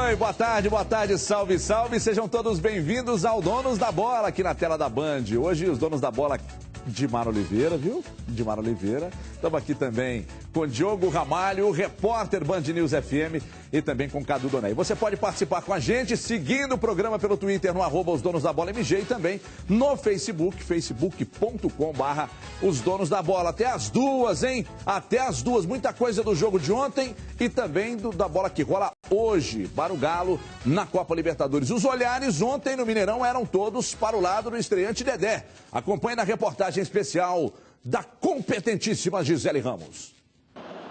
Oi, boa tarde, salve, salve. Sejam todos bem-vindos ao Donos da Bola, aqui na tela da Band. Hoje os Donos da Bola de Mara Oliveira, viu? De Mara Oliveira. Estamos aqui também com Diogo Ramalho, o repórter Band News FM, e também com Cadu Donei. Você pode participar com a gente seguindo o programa pelo Twitter no @os Donos da Bola MG e também no Facebook, facebook.com/os Donos da Bola. Até as 2, hein? Até as 2. Muita coisa do jogo de ontem e também da bola que rola hoje para o Galo na Copa Libertadores. Os olhares ontem no Mineirão eram todos para o lado do estreante Dedé. Acompanhe na reportagem especial da competentíssima Gisele Ramos.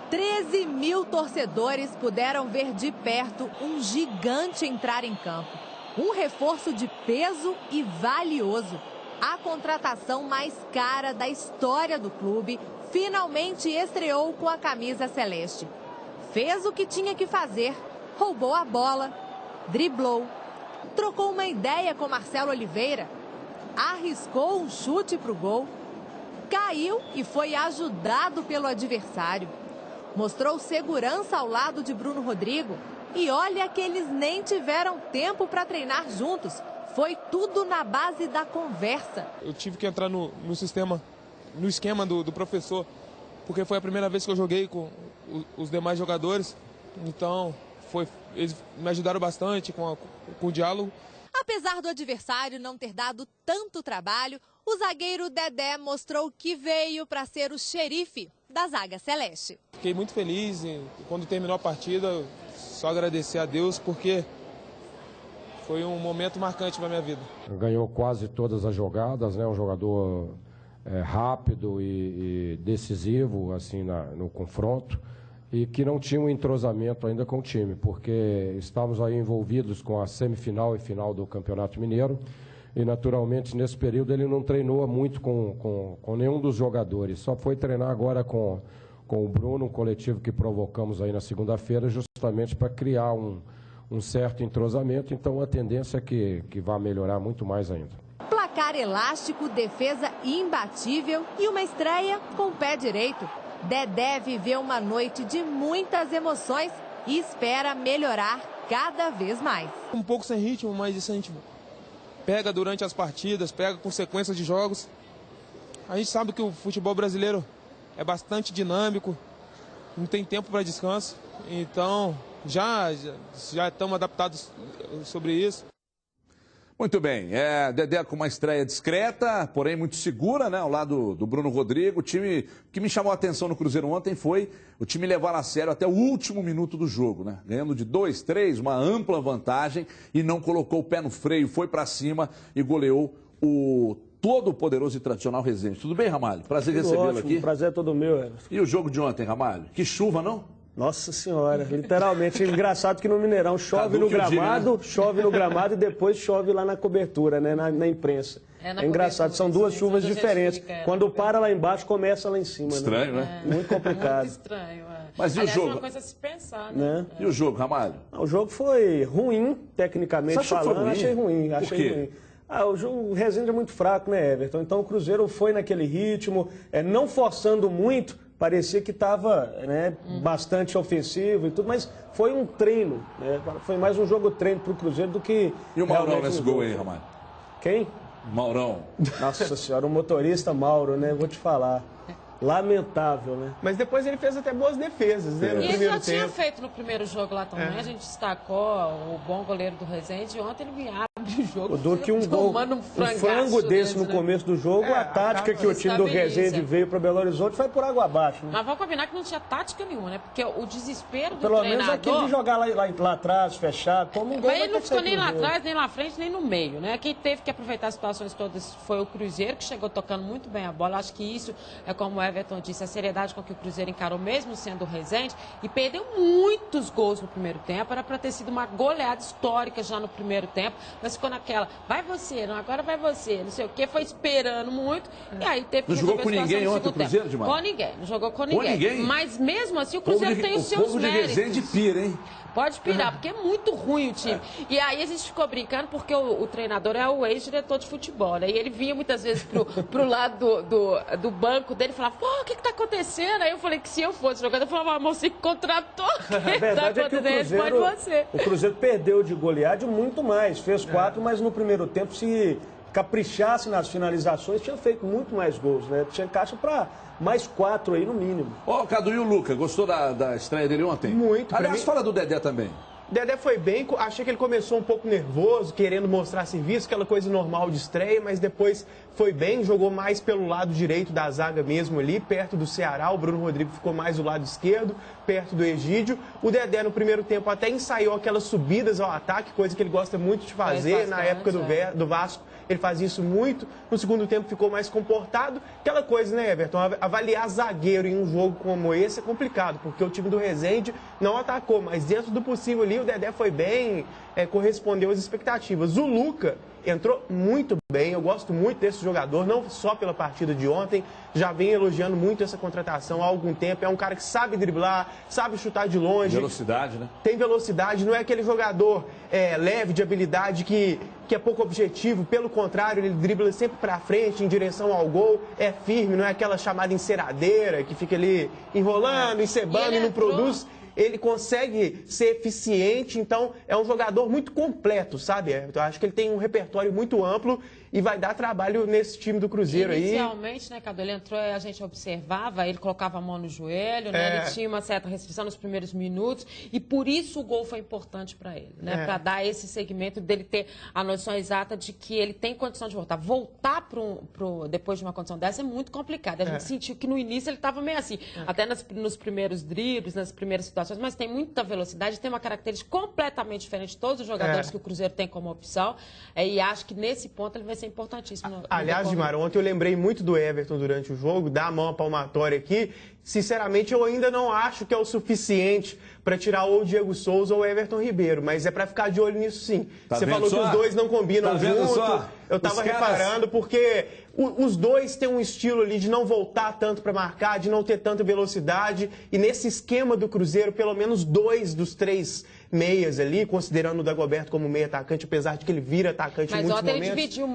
13 mil torcedores puderam ver de perto um gigante entrar em campo. Um reforço de peso e valioso. A contratação mais cara da história do clube finalmente estreou com a camisa celeste. Fez o que tinha que fazer, roubou a bola, driblou, trocou uma ideia com Marcelo Oliveira, arriscou um chute para o gol, caiu e foi ajudado pelo adversário. Mostrou segurança ao lado de Bruno Rodrigo e olha que eles nem tiveram tempo para treinar juntos. Foi tudo na base da conversa. Eu tive que entrar no esquema do professor, porque foi a primeira vez que eu joguei com os demais jogadores. Então, eles me ajudaram bastante com o diálogo. Apesar do adversário não ter dado tanto trabalho, o zagueiro Dedé mostrou que veio para ser o xerife da zaga celeste. Fiquei muito feliz e quando terminou a partida, só agradecer a Deus, porque foi um momento marcante na minha vida. Ganhou quase todas as jogadas, né? Um jogador rápido e decisivo assim, no confronto, e que não tinha um entrosamento ainda com o time, porque estávamos aí envolvidos com a semifinal e final do Campeonato Mineiro, e naturalmente nesse período ele não treinou muito com nenhum dos jogadores, só foi treinar agora com o Bruno, um coletivo que provocamos aí na segunda-feira, justamente para criar um certo entrosamento. Então a tendência é que vai melhorar muito mais ainda. Placar elástico, defesa imbatível e uma estreia com o pé direito. Dedé viveu uma noite de muitas emoções e espera melhorar cada vez mais. Um pouco sem ritmo, mas isso a gente pega durante as partidas, pega com sequência de jogos. A gente sabe que o futebol brasileiro é bastante dinâmico, não tem tempo para descanso, então já estamos adaptados sobre isso. Muito bem, Dedé com uma estreia discreta, porém muito segura, né, ao lado do Bruno Rodrigo. O time que me chamou a atenção no Cruzeiro ontem foi o time levar a sério até o último minuto do jogo, né, ganhando de 2-3, uma ampla vantagem, e não colocou o pé no freio, foi para cima e goleou o todo-poderoso e tradicional Resende. Tudo bem, Ramalho? Prazer recebê-lo aqui. Prazer é todo meu, Everton. E o jogo de ontem, Ramalho? Que chuva, não? Nossa senhora, literalmente. Engraçado que no Mineirão chove no gramado, chove no gramado e depois chove lá na cobertura, né, na imprensa. É engraçado, são duas chuvas diferentes. Quando para lá embaixo, começa lá em cima. Estranho, né? Muito complicado. Muito estranho. Mas e o jogo? É uma coisa a se pensar, né? E o jogo, Ramalho? O jogo foi ruim, tecnicamente falando. Achei ruim. Por quê? O Resende é muito fraco, né, Everton? Então o Cruzeiro foi naquele ritmo, não forçando muito. Parecia que estava, né, bastante ofensivo e tudo, mas foi um treino, né? Foi mais um jogo treino para o Cruzeiro do que... E o Maurão nesse gol aí, Ramalho? Quem? Maurão. Nossa senhora, o motorista Mauro, né? Vou te falar. Lamentável, né? Mas depois ele fez até boas defesas, né? No e ele primeiro já tinha tempo. feito no primeiro jogo lá também. A gente destacou o bom goleiro do Resende. Ontem ele me abre o jogo. Do que um gol, um frango desse no começo do jogo, a tática que o time do Resende veio para Belo Horizonte foi por água abaixo. Né? Mas vamos combinar que não tinha tática nenhuma, né? Porque o desespero do Pelo treinador... menos aquele de jogar lá atrás, fechado, como um gol. Mas ele não ficou nem lá atrás, nem lá frente, nem no meio, né? Quem teve que aproveitar as situações todas foi o Cruzeiro, que chegou tocando muito bem a bola. Acho que isso é como o Everton disse, a seriedade com que o Cruzeiro encarou, mesmo sendo o Resende, e perdeu muitos gols no primeiro tempo. Era para ter sido uma goleada histórica já no primeiro tempo, mas ficou ficou naquela, vai você, não, agora vai você, não sei o quê, foi esperando muito, e aí teve que Não jogou com ninguém ontem o Cruzeiro, Dimar? Com ninguém, não jogou com ninguém. Com ninguém? Mas mesmo assim o Cruzeiro tem os seus méritos. O povo de Resende pira, hein? Pode pirar, porque é muito ruim o time. E aí a gente ficou brincando, porque o treinador é o ex-diretor de futebol, né? E ele vinha muitas vezes pro lado do banco dele e falava, pô, o que tá acontecendo? Aí eu falei que se eu fosse jogador, eu falava, mas você contratou, o que tá acontecendo? O Cruzeiro perdeu de golear de muito mais, fez 4, mas no primeiro tempo, se caprichasse nas finalizações, tinha feito muito mais gols, né? Tinha caixa para mais 4 aí no mínimo. Ó, Cadu, e o Luca, gostou da estreia dele ontem? Muito. Aliás, fala do Dedé também. Dedé foi bem, achei que ele começou um pouco nervoso, querendo mostrar serviço, aquela coisa normal de estreia, mas depois foi bem, jogou mais pelo lado direito da zaga mesmo ali, perto do Ceará, o Bruno Rodrigo ficou mais do lado esquerdo, perto do Egídio. O Dedé no primeiro tempo até ensaiou aquelas subidas ao ataque, coisa que ele gosta muito de fazer, na época do Vasco. Ele fazia isso muito. No segundo tempo ficou mais comportado. Aquela coisa, né, Everton? Avaliar zagueiro em um jogo como esse é complicado, porque o time do Resende não atacou, mas dentro do possível ali o Dedé foi bem, correspondeu às expectativas. O Luca entrou muito bem, eu gosto muito desse jogador, não só pela partida de ontem, já vem elogiando muito essa contratação há algum tempo. É um cara que sabe driblar, sabe chutar de longe. Velocidade, né? Tem velocidade, não é aquele jogador leve de habilidade que é pouco objetivo, pelo contrário, ele dribla sempre para frente, em direção ao gol, é firme, não é aquela chamada enceradeira que fica ali enrolando, encebando e não produz. Ele consegue ser eficiente, então é um jogador muito completo, sabe? Eu acho que ele tem um repertório muito amplo e vai dar trabalho nesse time do Cruzeiro aí. Inicialmente, né, Cadu, ele entrou e a gente observava, ele colocava a mão no joelho, né? Ele tinha uma certa restrição nos primeiros minutos e por isso o gol foi importante para ele, né? Para dar esse segmento dele ter a noção exata de que ele tem condição de voltar. Voltar depois de uma condição dessa é muito complicado. A gente sentiu que no início ele estava meio assim, até nos primeiros dribles, nas primeiras situações, mas tem muita velocidade, tem uma característica completamente diferente de todos os jogadores que o Cruzeiro tem como opção, e acho que nesse ponto ele vai ser importantíssimo. Aliás, Dimar, ontem eu lembrei muito do Everton durante o jogo, dá a mão à palmatória aqui. Sinceramente, eu ainda não acho que é o suficiente para tirar ou o Diego Souza ou o Everton Ribeiro, mas é para ficar de olho nisso sim. Você falou que os dois não combinam junto, eu estava reparando, porque os dois têm um estilo ali de não voltar tanto para marcar, de não ter tanta velocidade, e nesse esquema do Cruzeiro, pelo menos 2 dos 3 meias ali, considerando o Dagoberto como meio atacante, apesar de que ele vira atacante em muitos momentos. Mas ontem ele dividiu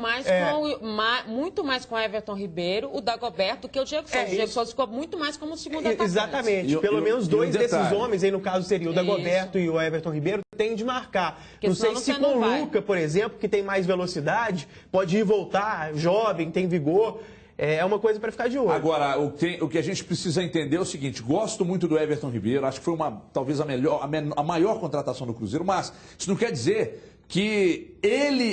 muito mais com o Everton Ribeiro, o Dagoberto, do que o Diego Souza. O Diego Souza ficou muito mais como segundo atacante. Exatamente. Pelo menos 2 desses homens, aí no caso seria o Dagoberto e o Everton Ribeiro, tem de marcar. Porque não sei se com o Luca, por exemplo, que tem mais velocidade, pode ir e voltar, jovem, tem vigor. É uma coisa para ficar de olho. Agora, o que a gente precisa entender é o seguinte: gosto muito do Everton Ribeiro, acho que foi talvez a maior contratação do Cruzeiro, mas isso não quer dizer que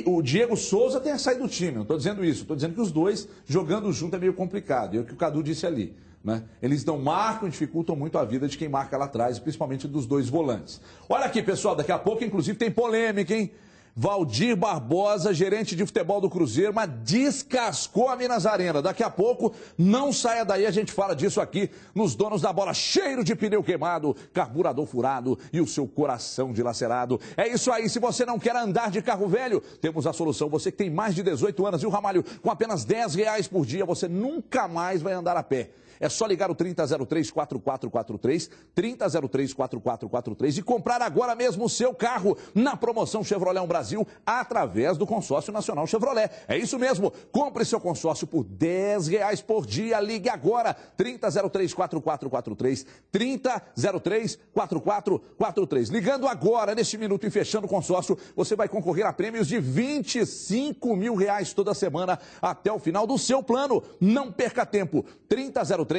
o Diego Souza, tenha saído do time. Não estou dizendo isso, estou dizendo que os dois jogando junto é meio complicado. É o que o Cadu disse ali. Né? Eles não marcam e dificultam muito a vida de quem marca lá atrás, principalmente dos dois volantes. Olha aqui, pessoal, daqui a pouco, inclusive, tem polêmica, hein? Valdir Barbosa, gerente de futebol do Cruzeiro, mas descascou a Minas Arena. Daqui a pouco, não saia daí, a gente fala disso aqui nos Donos da Bola. Cheiro de pneu queimado, carburador furado e o seu coração dilacerado. É isso aí, se você não quer andar de carro velho, temos a solução. Você que tem mais de 18 anos, viu, Ramalho? Com apenas R$10 por dia, você nunca mais vai andar a pé. É só ligar o 3003-4443, 3003-4443 e comprar agora mesmo o seu carro na promoção Chevrolet Brasil através do Consórcio Nacional Chevrolet. É isso mesmo, compre seu consórcio por R$10 por dia. Ligue agora, 3003-4443, 3003-4443. Ligando agora, neste minuto e fechando o consórcio, você vai concorrer a prêmios de R$25 mil toda semana até o final do seu plano. Não perca tempo, 3003-4443.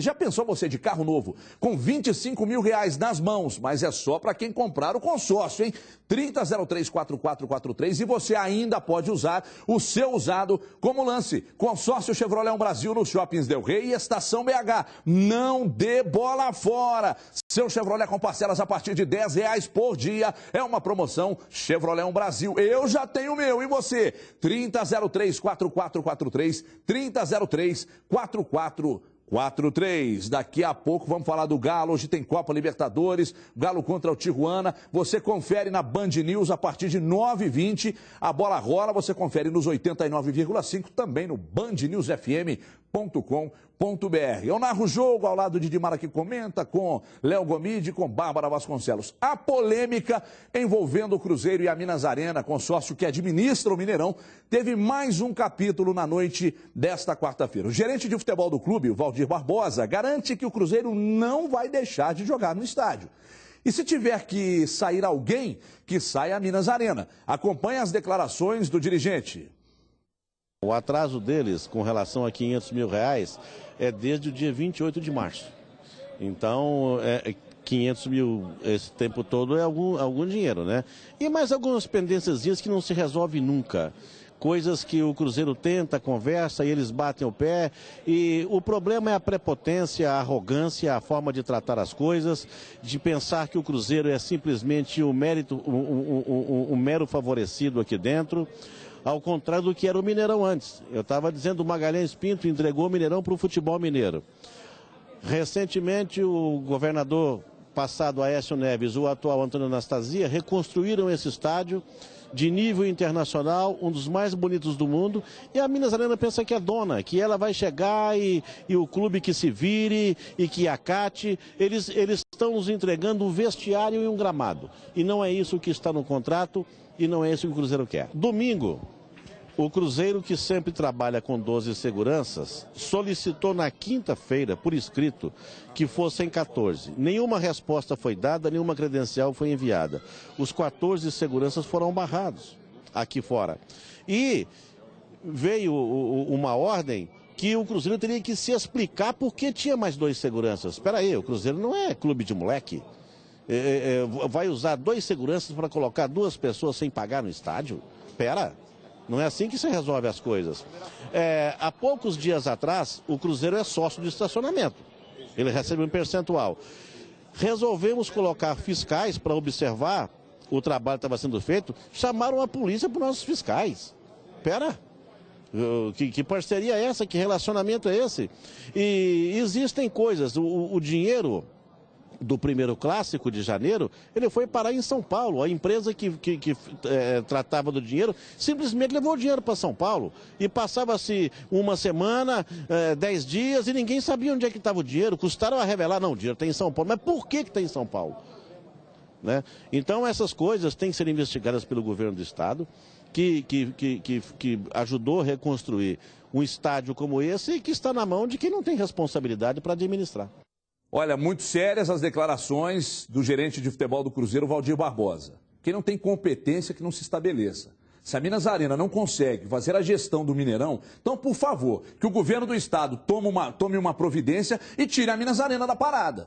Já pensou você de carro novo com R$25 mil nas mãos? Mas é só para quem comprar o consórcio, hein? 3003-4443 e você ainda pode usar o seu usado como lance. Consórcio Chevrolet Brasil nos Shoppings Del Rey e Estação BH. Não dê bola fora. Seu Chevrolet com parcelas a partir de R$10 por dia. É uma promoção Chevrolet Brasil. Eu já tenho o meu, e você? 3003-4443, 3003-4443. 4-3. Daqui a pouco vamos falar do Galo. Hoje tem Copa Libertadores, Galo contra o Tijuana. Você confere na Band News a partir de 9h20. A bola rola, você confere nos 89,5, também no bandnewsfm.com.br. Eu narro o jogo ao lado de Dimara, que comenta, com Léo Gomide e com Bárbara Vasconcelos. A polêmica envolvendo o Cruzeiro e a Minas Arena, consórcio que administra o Mineirão, teve mais um capítulo na noite desta quarta-feira. O gerente de futebol do clube, o Valdir Barbosa, garante que o Cruzeiro não vai deixar de jogar no estádio. E se tiver que sair alguém, que saia a Minas Arena. Acompanhe as declarações do dirigente. O atraso deles com relação a R$500 mil é desde o dia 28 de março. Então, 500 mil esse tempo todo é algum dinheiro, né? E mais algumas pendências que não se resolve nunca. Coisas que o Cruzeiro tenta, conversa e eles batem o pé. E o problema é a prepotência, a arrogância, a forma de tratar as coisas, de pensar que o Cruzeiro é simplesmente um mero favorecido aqui dentro. Ao contrário do que era o Mineirão antes. Eu estava dizendo, o Magalhães Pinto entregou o Mineirão para o futebol mineiro. Recentemente, o governador passado Aécio Neves, o atual Antônio Anastasia, reconstruíram esse estádio de nível internacional, um dos mais bonitos do mundo, e a Minas Arena pensa que é dona, que ela vai chegar e o clube que se vire e que acate. Eles estão nos entregando um vestiário e um gramado. E não é isso que está no contrato. E não é isso que o Cruzeiro quer. Domingo, o Cruzeiro, que sempre trabalha com 12 seguranças, solicitou na quinta-feira, por escrito, que fossem 14. Nenhuma resposta foi dada, nenhuma credencial foi enviada. Os 14 seguranças foram barrados aqui fora. E veio uma ordem que o Cruzeiro teria que se explicar por que tinha mais 2 seguranças. Espera aí, o Cruzeiro não é clube de moleque. Vai usar 2 seguranças para colocar 2 pessoas sem pagar no estádio? Pera, não é assim que se resolve as coisas. Há poucos dias atrás, o Cruzeiro é sócio de estacionamento. Ele recebe um percentual. Resolvemos colocar fiscais para observar o trabalho que estava sendo feito. Chamaram a polícia para os nossos fiscais. Pera, que parceria é essa? Que relacionamento é esse? E existem coisas, o dinheiro do primeiro clássico de janeiro, ele foi parar em São Paulo. A empresa que tratava do dinheiro simplesmente levou o dinheiro para São Paulo. E passava-se uma semana, 10 dias, e ninguém sabia onde é que estava o dinheiro. Custaram a revelar, não, o dinheiro está em São Paulo. Mas por que está em São Paulo? Né? Então essas coisas têm que ser investigadas pelo governo do estado, que ajudou a reconstruir um estádio como esse e que está na mão de quem não tem responsabilidade para administrar. Olha, muito sérias as declarações do gerente de futebol do Cruzeiro, Valdir Barbosa. Quem não tem competência, que não se estabeleça. Se a Minas Arena não consegue fazer a gestão do Mineirão, então, por favor, que o governo do estado tome uma providência e tire a Minas Arena da parada.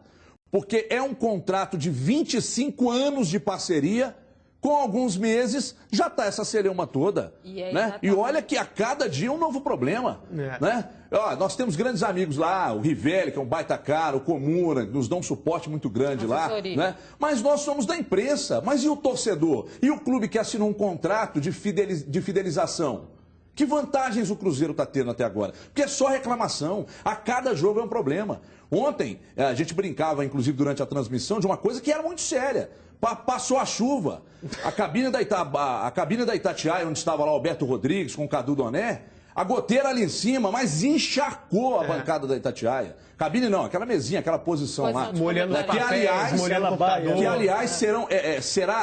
Porque é um contrato de 25 anos de parceria, com alguns meses, já está essa celeuma toda. Né? E olha que a cada dia é um novo problema. Né? Ó, nós temos grandes amigos lá, o Rivelli, que é um baita cara, o Comuna, que nos dão um suporte muito grande lá. Né? Mas nós somos da imprensa. Mas e o torcedor? E o clube que assinou um contrato de fidelização? Que vantagens o Cruzeiro está tendo até agora? Porque é só reclamação. A cada jogo é um problema. Ontem, a gente brincava, inclusive, durante a transmissão, de uma coisa que era muito séria. Passou a chuva. A cabine da Itatiaia, onde estava lá o Alberto Rodrigues com o Cadu Doné, a goteira ali em cima, mas encharcou a bancada da Itatiaia. Cabine não, aquela mesinha, aquela posição lá. Molhando os papéis, molhando o computador. Que, aliás,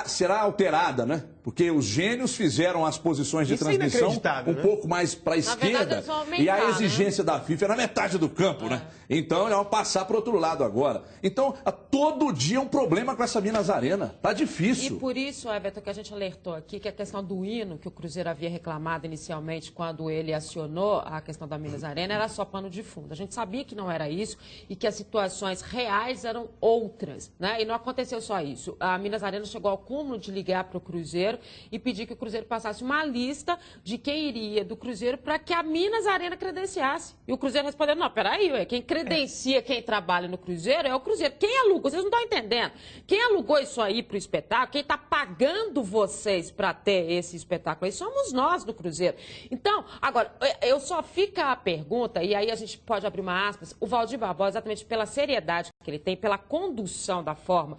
será alterada, né? Porque os gênios fizeram as posições de transmissão um pouco mais para a esquerda. E a exigência da FIFA era metade do campo, né? Então, eles vão passar para o outro lado agora. Então, todo dia é um problema com essa Minas Arena. Tá difícil. E por isso, Everton, que a gente alertou aqui, que a questão do hino, que o Cruzeiro havia reclamado inicialmente quando ele acionou a questão da Minas Arena, era só pano de fundo. A gente sabia que não era isso e que as situações reais eram outras, né? E não aconteceu só isso. A Minas Arena chegou ao cúmulo de ligar para o Cruzeiro e pedir que o Cruzeiro passasse uma lista de quem iria do Cruzeiro para que a Minas Arena credenciasse. E o Cruzeiro respondeu, não, peraí, quem credencia quem trabalha no Cruzeiro é o Cruzeiro. Quem alugou? Vocês não estão entendendo. Quem alugou isso aí para o espetáculo, quem está pagando vocês para ter esse espetáculo aí, somos nós do Cruzeiro. Então, agora, eu só fica a pergunta, e aí a gente pode abrir uma aspas, o Valdir Valdir Barbosa, exatamente pela seriedade que ele tem, pela condução da forma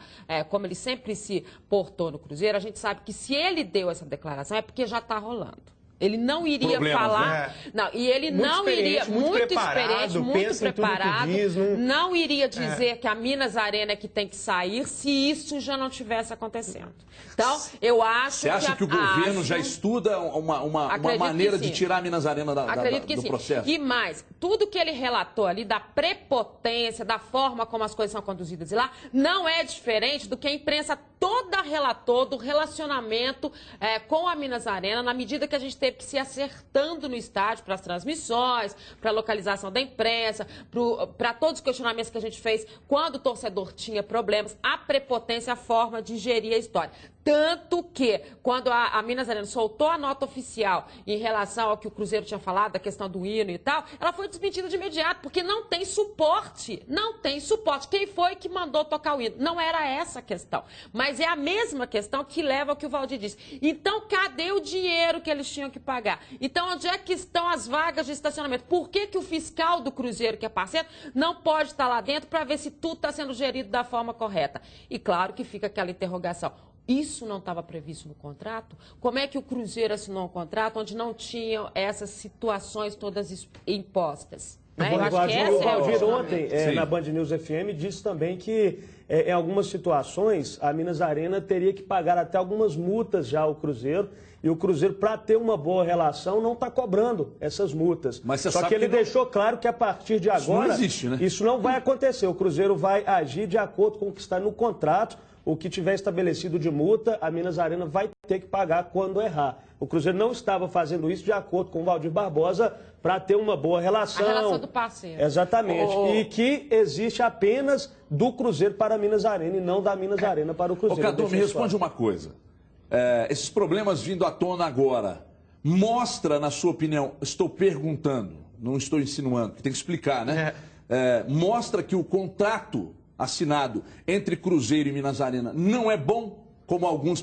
como ele sempre se portou no Cruzeiro, a gente sabe que se ele deu essa declaração é porque já está rolando. Ele não iria falar. Não, e ele não iria. Muito experiente, muito preparado. Não iria dizer que a Minas Arena é que tem que sair se isso já não estivesse acontecendo. Então, eu acho. Você acha que o governo já estuda uma maneira de tirar a Minas Arena do processo? E mais, tudo que ele relatou ali da prepotência, da forma como as coisas são conduzidas lá, não é diferente do que a imprensa toda relatou do relacionamento com a Minas Arena, na medida que a gente teve que se acertando no estádio para as transmissões, para a localização da imprensa, para todos os questionamentos que a gente fez quando o torcedor tinha problemas, a prepotência, a forma de gerir a história. Tanto que, quando a Minas Arena soltou a nota oficial em relação ao que o Cruzeiro tinha falado, da questão do hino e tal, ela foi desmentida de imediato, porque não tem suporte. Não tem suporte. Quem foi que mandou tocar o hino? Não era essa a questão. Mas é a mesma questão que leva ao que o Valdir disse. Então, cadê o dinheiro que eles tinham que pagar? Então, onde é que estão as vagas de estacionamento? Por que o fiscal do Cruzeiro, que é parceiro, não pode estar lá dentro para ver se tudo está sendo gerido da forma correta? E claro que fica aquela interrogação. Isso não estava previsto no contrato? Como é que o Cruzeiro assinou um contrato onde não tinham essas situações todas impostas? Né? Eu acho que essa o Valdir ontem, na Band News FM, disse também que em algumas situações a Minas Arena teria que pagar até algumas multas já ao Cruzeiro. E o Cruzeiro, para ter uma boa relação, não está cobrando essas multas. Mas só que ele deixou claro que a partir de agora, não existe, né? Isso não vai acontecer. O Cruzeiro vai agir de acordo com o que está no contrato. O que tiver estabelecido de multa, a Minas Arena vai ter que pagar quando errar. O Cruzeiro não estava fazendo isso de acordo com o Valdir Barbosa para ter uma boa relação. A relação do parceiro. Exatamente. E que existe apenas do Cruzeiro para a Minas Arena e não da Minas Arena para o Cruzeiro. Cadu, me responde uma coisa. Esses problemas vindo à tona agora, mostra, na sua opinião, estou perguntando, não estou insinuando, que tem que explicar, né? Mostra que o contrato assinado entre Cruzeiro e Minas Arena não é bom, como alguns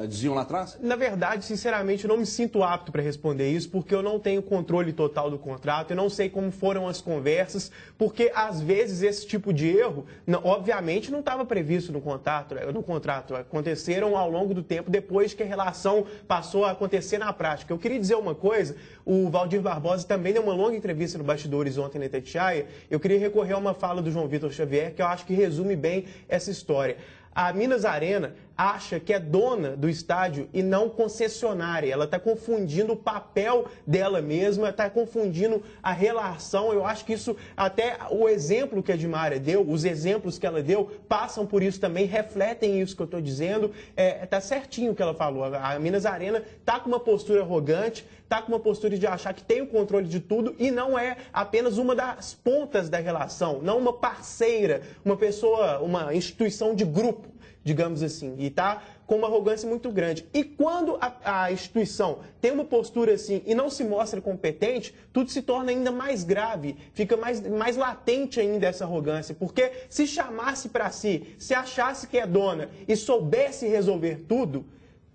diziam lá atrás? Na verdade, sinceramente, eu não me sinto apto para responder isso, porque eu não tenho controle total do contrato, eu não sei como foram as conversas, porque às vezes esse tipo de erro, obviamente, não estava previsto no contrato, aconteceram ao longo do tempo, depois que a relação passou a acontecer na prática. Eu queria dizer uma coisa, o Valdir Barbosa também deu uma longa entrevista no Bastidores ontem na Itatiaia, eu queria recorrer a uma fala do João Vitor Xavier, que eu acho que resume bem essa história. A Minas Arena acha que é dona do estádio e não concessionária. Ela está confundindo o papel dela mesma, está confundindo a relação. Eu acho que isso, até o exemplo que a Dimária deu, os exemplos que ela deu, passam por isso também, refletem isso que eu estou dizendo. Está certinho o que ela falou. A Minas Arena está com uma postura arrogante, está com uma postura de achar que tem o controle de tudo e não é apenas uma das pontas da relação, não uma parceira, uma pessoa, uma instituição de grupo, digamos assim, e está com uma arrogância muito grande. E quando a instituição tem uma postura assim e não se mostra competente, tudo se torna ainda mais grave, fica mais latente ainda essa arrogância, porque se chamasse para si, se achasse que é dona e soubesse resolver tudo,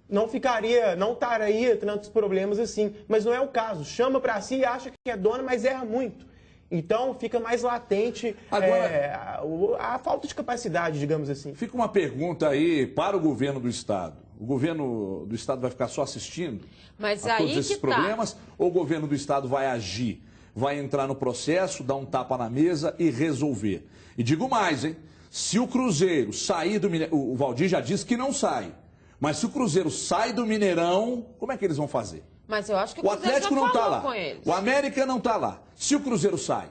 não estaria tantos problemas assim, mas não é o caso. Chama para si e acha que é dona, mas erra muito. Então, fica mais latente a falta de capacidade, digamos assim. Fica uma pergunta aí para o governo do Estado. O governo do Estado vai ficar só assistindo a todos esses problemas? Ou o governo do Estado vai agir, vai entrar no processo, dar um tapa na mesa e resolver? E digo mais, hein? Se o Cruzeiro sair do Mineirão... O Valdir já disse que não sai. Mas se o Cruzeiro sai do Mineirão, como é que eles vão fazer? Mas eu acho que o Atlético não está lá. Com eles. O América não está lá. Se o Cruzeiro sai.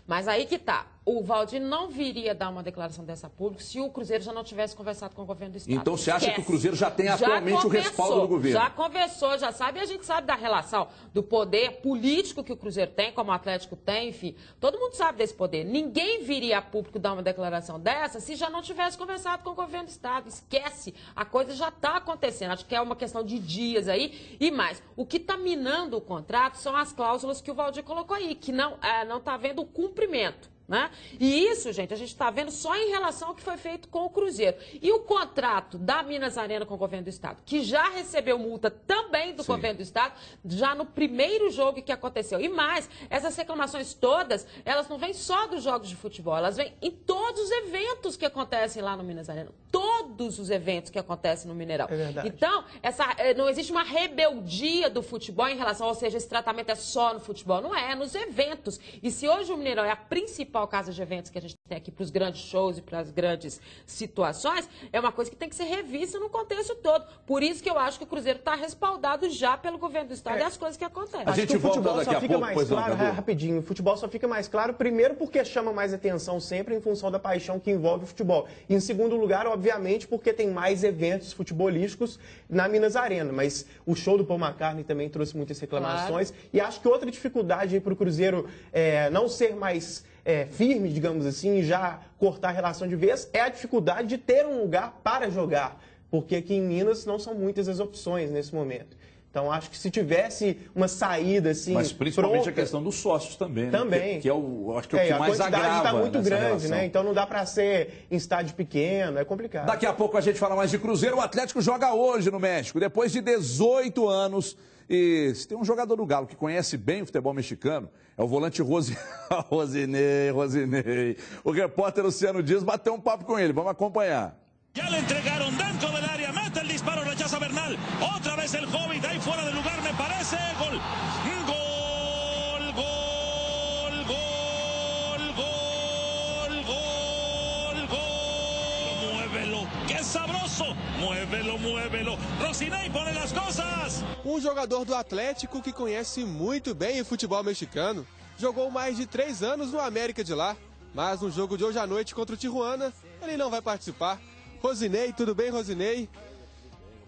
Mas aí que tá. O Valdir não viria dar uma declaração dessa pública se o Cruzeiro já não tivesse conversado com o governo do Estado. Então você acha que o Cruzeiro já tem atualmente o respaldo do governo? Já conversou, já sabe, e a gente sabe da relação do poder político que o Cruzeiro tem, como o Atlético tem, enfim. Todo mundo sabe desse poder. Ninguém viria a público dar uma declaração dessa se já não tivesse conversado com o governo do Estado. Esquece, a coisa já está acontecendo. Acho que é uma questão de dias aí. E mais, o que está minando o contrato são as cláusulas que o Valdir colocou aí, que não está havendo o cumprimento. né? E isso, gente, a gente está vendo só em relação ao que foi feito com o Cruzeiro. E o contrato da Minas Arena com o governo do estado, que já recebeu multa também do governo do estado, já no primeiro jogo que aconteceu. E mais, essas reclamações todas, elas não vêm só dos jogos de futebol, elas vêm em todos os eventos que acontecem lá no Minas Arena. Todos os eventos que acontecem no Mineirão. É verdade. Então, não existe uma rebeldia do futebol em relação, ou seja, esse tratamento é só no futebol. Não é nos eventos. E se hoje o Mineirão é a principal casa de eventos que a gente tem aqui para os grandes shows e para as grandes situações, é uma coisa que tem que ser revista no contexto todo. Por isso que eu acho que o Cruzeiro está respaldado já pelo governo do estado e as coisas que acontecem. A gente volta daqui a pouco, mais claro, rapidinho, o futebol só fica mais claro, primeiro porque chama mais atenção sempre em função da paixão que envolve o futebol. E em segundo lugar, obviamente, porque tem mais eventos futebolísticos na Minas Arena. Mas o show do Paul McCartney também trouxe muitas reclamações. Claro. E acho que outra dificuldade para o Cruzeiro não ser mais firme, digamos assim, já cortar a relação de vez, é a dificuldade de ter um lugar para jogar. Porque aqui em Minas não são muitas as opções nesse momento. Então, acho que se tivesse uma saída assim. Mas principalmente pronta, a questão dos sócios também, né? Também. Que é acho que é o que mais agrava. A quantidade está muito grande, relação, né? Então não dá para ser em estádio pequeno, é complicado. Daqui a pouco a gente fala mais de Cruzeiro. O Atlético joga hoje no México, depois de 18 anos. E se tem um jogador do Galo que conhece bem o futebol mexicano, é o volante Rosinei. O repórter Luciano Dias bateu um papo com ele. Vamos acompanhar. Ya le entregaron dentro del área, mete el disparo, rechaza Bernal. Otra vez el Hobbit, ahí fuera de lugar, me parece. Gol. Gol, gol, gol, gol, gol, gol. Muévelo, qué sabroso. Muévelo, muévelo. Rosinei pone las cosas. Um jogador do Atlético que conhece muito bem o futebol mexicano. Jogou mais de 3 anos no América de lá. Mas no jogo de hoje à noite contra o Tijuana, ele não vai participar. Rosinei, tudo bem, Rosinei?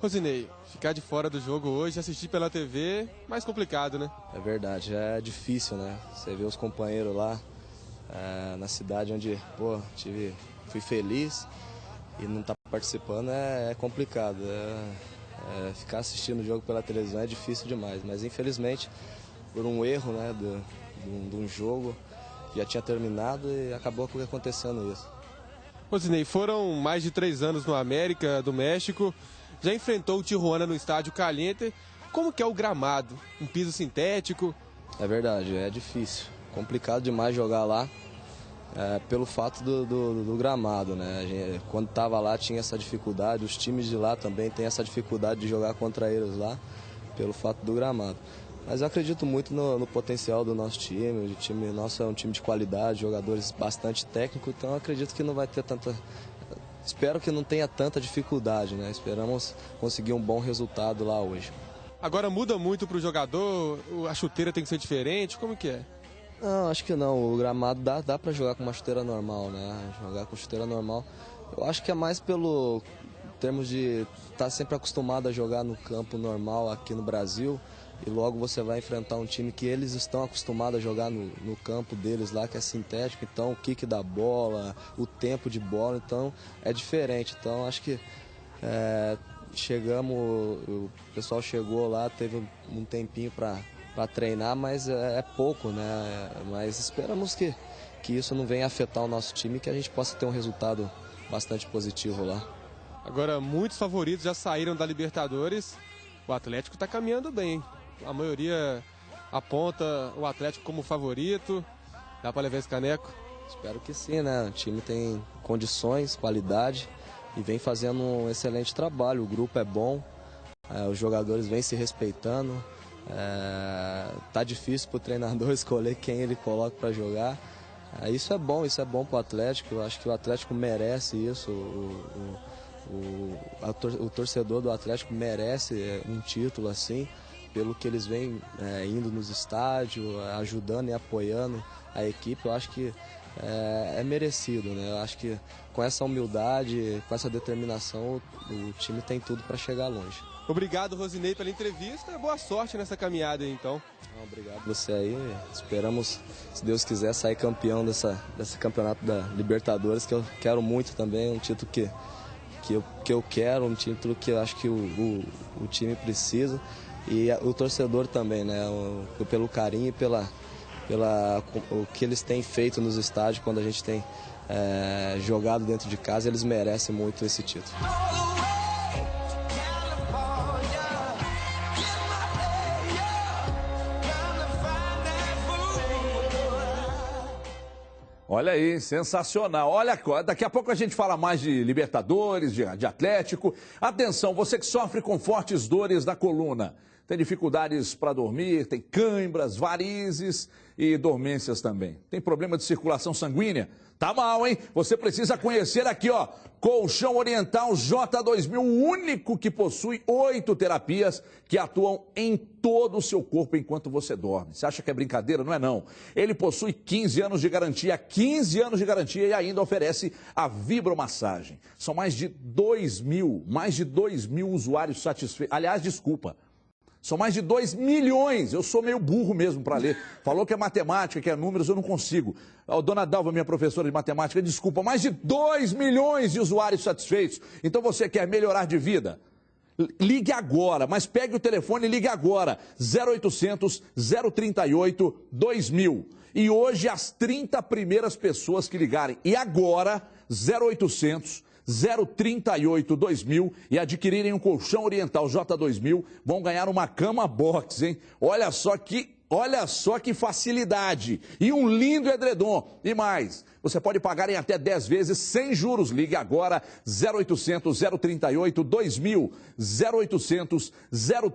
Rosinei, ficar de fora do jogo hoje, assistir pela TV, mais complicado, né? É verdade, é difícil, né? Você vê os companheiros lá na cidade onde, fui feliz e não tá participando é complicado. Ficar assistindo o jogo pela televisão é difícil demais, mas infelizmente, por um erro, né, de um jogo, já tinha terminado e acabou acontecendo isso. Rosinei, foram mais de 3 anos no América do México, já enfrentou o Tijuana no estádio Caliente. Como que é o gramado? Um piso sintético? É verdade, é difícil. Complicado demais jogar lá, pelo fato do gramado, né? Quando estava lá tinha essa dificuldade, os times de lá também têm essa dificuldade de jogar contra eles lá, pelo fato do gramado. Mas eu acredito muito no potencial do nosso time. O time nosso é um time de qualidade, jogadores bastante técnicos, então eu acredito que não vai ter tanta... Espero que não tenha tanta dificuldade, né? Esperamos conseguir um bom resultado lá hoje. Agora muda muito para o jogador? A chuteira tem que ser diferente? Como que é? Não, acho que não. O gramado dá para jogar com uma chuteira normal, né? Jogar com chuteira normal. Eu acho que é mais pelo termos de estar sempre acostumado a jogar no campo normal aqui no Brasil. E logo você vai enfrentar um time que eles estão acostumados a jogar no campo deles lá, que é sintético. Então o kick da bola, o tempo de bola, então é diferente. Então acho que o pessoal chegou lá, teve um tempinho para treinar, mas é pouco, né? Mas esperamos que isso não venha afetar o nosso time e que a gente possa ter um resultado bastante positivo lá. Agora, muitos favoritos já saíram da Libertadores. O Atlético está caminhando bem. A maioria aponta o Atlético como favorito. Dá para levar esse caneco? Espero que sim, né? O time tem condições, qualidade e vem fazendo um excelente trabalho. O grupo é bom, os jogadores vêm se respeitando. Tá difícil para o treinador escolher quem ele coloca para jogar. Isso é bom para o Atlético. Eu acho que o Atlético merece isso. O torcedor do Atlético merece um título assim, pelo que eles vêm indo nos estádios, ajudando e apoiando a equipe. Eu acho que é merecido, né? Eu acho que com essa humildade, com essa determinação, o time tem tudo para chegar longe. Obrigado, Rosinei, pela entrevista. Boa sorte nessa caminhada aí, então. Obrigado você aí. Esperamos, se Deus quiser, sair campeão desse campeonato da Libertadores, que eu quero muito também, um título que eu quero, um título que eu acho que o time precisa. E o torcedor também, né? Pelo carinho e o que eles têm feito nos estádios quando a gente tem jogado dentro de casa. Eles merecem muito esse título. Olha aí, sensacional. Olha, daqui a pouco a gente fala mais de Libertadores, de Atlético. Atenção, você que sofre com fortes dores na coluna, tem dificuldades para dormir, tem cãibras, varizes e dormências também. Tem problema de circulação sanguínea? Tá mal, hein? Você precisa conhecer aqui, ó, Colchão Oriental J2000, o único que possui 8 terapias que atuam em todo o seu corpo enquanto você dorme. Você acha que é brincadeira? Não é não. Ele possui 15 anos de garantia, e ainda oferece a vibromassagem. São mais de 2 mil usuários satisfeitos. Aliás, desculpa. São mais de 2 milhões. Eu sou meio burro mesmo para ler. Falou que é matemática, que é números, eu não consigo. A dona Dalva, minha professora de matemática, desculpa, mais de 2 milhões de usuários satisfeitos. Então você quer melhorar de vida? Ligue agora, mas pegue o telefone e ligue agora. 0800 038 2000. E hoje as 30 primeiras pessoas que ligarem. E agora, 0800 038 2000 e adquirirem um colchão oriental J2000, vão ganhar uma cama box, hein? Olha só que facilidade. E um lindo edredom. E mais, você pode pagar em até 10 vezes sem juros. Ligue agora, 0800 038 2000, 0800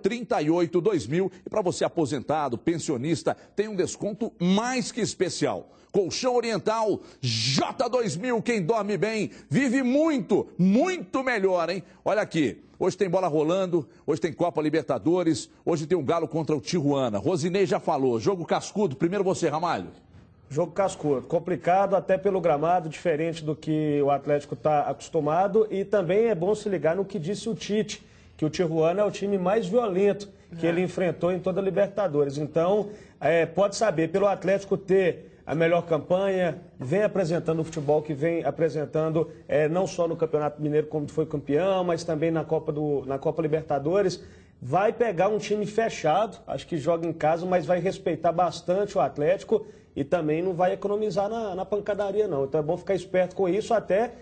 038 2000. E para você aposentado, pensionista, tem um desconto mais que especial. Colchão Oriental J2000, quem dorme bem, vive muito, muito melhor, hein? Olha aqui, hoje tem bola rolando, hoje tem Copa Libertadores, hoje tem um Galo contra o Tijuana. Rosinei já falou, jogo cascudo, primeiro você, Ramalho. Jogo cascudo, complicado até pelo gramado, diferente do que o Atlético está acostumado, e também é bom se ligar no que disse o Tite, que o Tijuana é o time mais violento que ele enfrentou em toda a Libertadores. Então, pode saber, pelo Atlético ter a melhor campanha, vem apresentando o futebol que vem apresentando, não só no Campeonato Mineiro, como foi campeão, mas também na Copa Libertadores. Vai pegar um time fechado, acho que joga em casa, mas vai respeitar bastante o Atlético e também não vai economizar na pancadaria, não. Então é bom ficar esperto com isso, até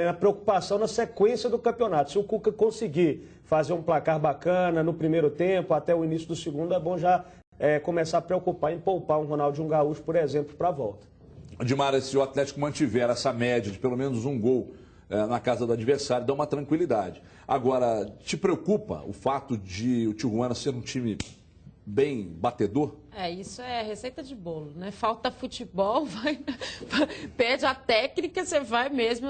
na preocupação na sequência do campeonato. Se o Cuca conseguir fazer um placar bacana no primeiro tempo, até o início do segundo, é bom já começar a preocupar em poupar um Ronaldinho Gaúcho, por exemplo, para a volta. Dimara, se o Atlético mantiver essa média de pelo menos um gol na casa do adversário, dá uma tranquilidade. Agora, te preocupa o fato de o Tijuana ser um time bem batedor? Isso é receita de bolo, né? Falta futebol, pede a técnica, você vai mesmo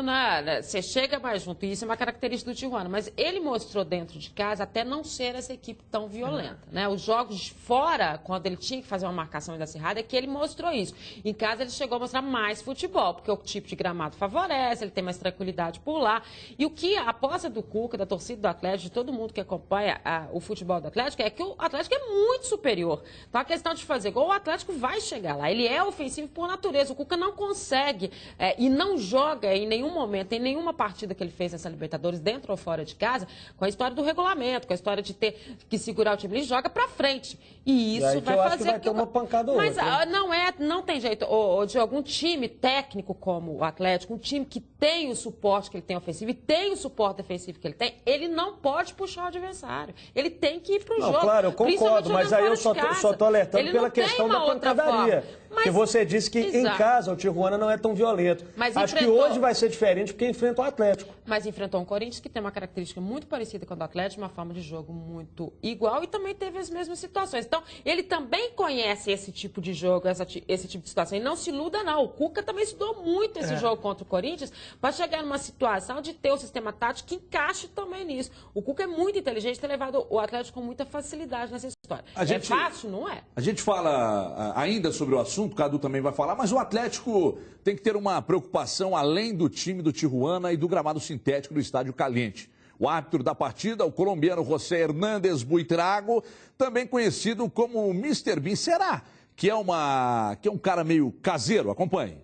você chega mais junto. E isso é uma característica do Tijuana. Mas ele mostrou dentro de casa até não ser essa equipe tão violenta, né? Os jogos de fora, quando ele tinha que fazer uma marcação ainda acirrada, é que ele mostrou isso. Em casa ele chegou a mostrar mais futebol, porque o tipo de gramado favorece, ele tem mais tranquilidade por lá. E o que a aposta do Cuca, da torcida do Atlético, de todo mundo que acompanha o futebol do Atlético, é que o Atlético é muito superior. Então a questão de fazer gol, o Atlético vai chegar lá. Ele é ofensivo por natureza. O Cuca não consegue e não joga em nenhum momento, em nenhuma partida que ele fez nessa Libertadores, dentro ou fora de casa, com a história do regulamento, com a história de ter que segurar o time. Ele joga pra frente. E isso vai fazer... vai ter uma pancada ou outra. Mas não tem jeito. De algum time técnico como o Atlético, um time que tem o suporte que ele tem ofensivo e tem o suporte defensivo que ele tem, ele não pode puxar o adversário. Ele tem que ir pro jogo. Claro, eu concordo, mas aí eu só tô alertando pela questão da pancadaria. Que você disse que em casa o Tijuana não é tão violento. Acho que hoje vai ser diferente porque enfrenta o Atlético. Mas enfrentou um Corinthians que tem uma característica muito parecida com a do Atlético, uma forma de jogo muito igual e também teve as mesmas situações. Então, ele também conhece esse tipo de jogo, esse tipo de situação. E não se iluda, não. O Cuca também estudou muito esse jogo contra o Corinthians para chegar numa situação de ter o sistema tático que encaixe também nisso. O Cuca é muito inteligente, ter levado o Atlético com muita facilidade nessa história. É fácil? Não é. A gente fala ainda sobre o assunto, o Cadu também vai falar, mas o Atlético tem que ter uma preocupação além do time do Tijuana e do gramado sintético do Estádio Caliente. O árbitro da partida, o colombiano José Hernández Buitrago, também conhecido como Mr. Bean. Será que é um cara meio caseiro? Acompanhe.